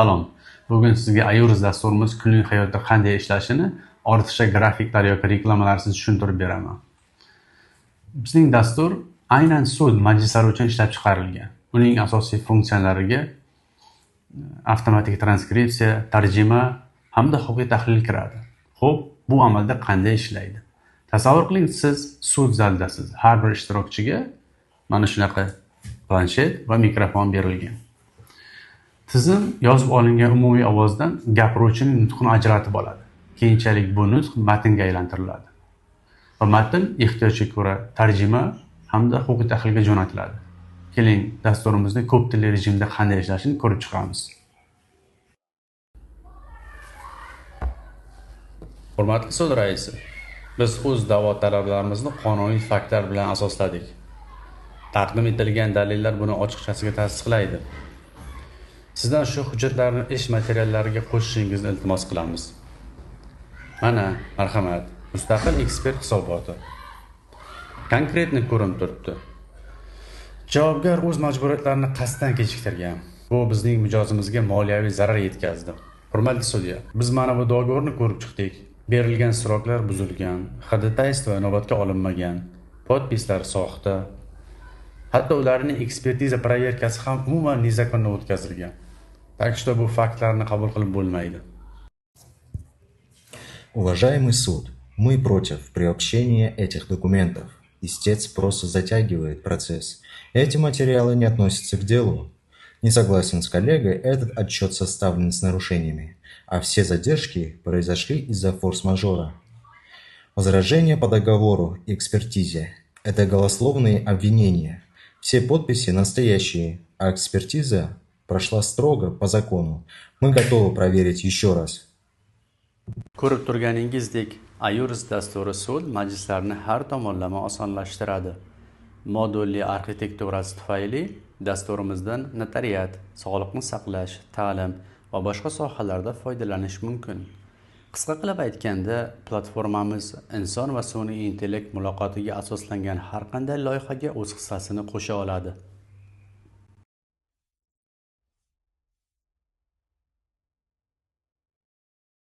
Salom. Bugun sizga Ayurus dasturimiz kunlik hayotda qanday ishlashini ortiqcha grafiklar yoki reklamalarsiz tushuntirib beraman. Bizning dastur aynan sud majlislari uchun ishlab chiqarilgan. Uning asosiy funksiyalariga avtomatik transkripsiya, tarjima hamda huquqiy tahlil kiradi. Xo'p, bu amalda qanday ishlaydi? Tasavvur qiling, siz sud zaldasiz. Har bir ishtirokchiga mana shunaqa planshet va mikrofon berilgan. Tizim yozib olingan umumiy ovozdan gapiruvchining nutqini ajratib oladi. Keyinchalik bu nutq matnga aylantiriladi. Va matn ehtiyojga ko'ra tarjima hamda huquqiy tahlilga jo'natiladi. Keling, dasturimizning ko'p tilli rejimda qanday ishlashini ko'rib chiqamiz. Hurmatli sud raisi, biz o'z da'vo talablarimizni qonuniy faktlar bilan asosladik. Taqdim etilgan dalillar buni ochiqchasiga tasdiqlaydi. Sizdan shu hujjatlarni ish materiallariga qo'shishingizni iltimos qilamiz. Mana, marhamat, mustaqil ekspert hisoboti. Konkretni ko'rinib turibdi. Javobgar o'z majburiyatlarini qasddan kechiktirgan. Bu bizning mijozimizga moliyaviy zarar yetkazdi. Hurmatli sudya, biz mana bu dogovorni ko'rib chiqdik. Berilgan sroklar buzilgan, ходатайство va inobatga olinmagan, podpislar soxta. Hatto ularning ekspertiza проверкasi ham umuman nezakonna o'tkazilgan. Так что bu faktlarni qabul qilib bo'lmaydi. Уважаемый суд, мы против приобщения этих документов. Истец просто затягивает процесс. Эти материалы не относятся к делу. Не согласен с коллегой, этот отчет составлен с нарушениями, а все задержки произошли из-за форс-мажора. Возражения по договору и экспертизе – это голословные обвинения. Все подписи настоящие, а экспертиза прошла строго по закону. Мы готовы проверить еще раз. Ko'rib turganingizdek, Ayurus dasturi sud majlislarini har tomonlama osonlashtiradi. Modulli arxitekturasi tufayli dasturimizdan notariat, sog'liqni saqlash, ta'lim va boshqa sohalarda foydalanish mumkin. Qisqa qilib aytganda, platformamiz inson va sun'iy intellekt muloqotiga asoslangan har qanday loyihaga o'z hissasini qo'sha oladi.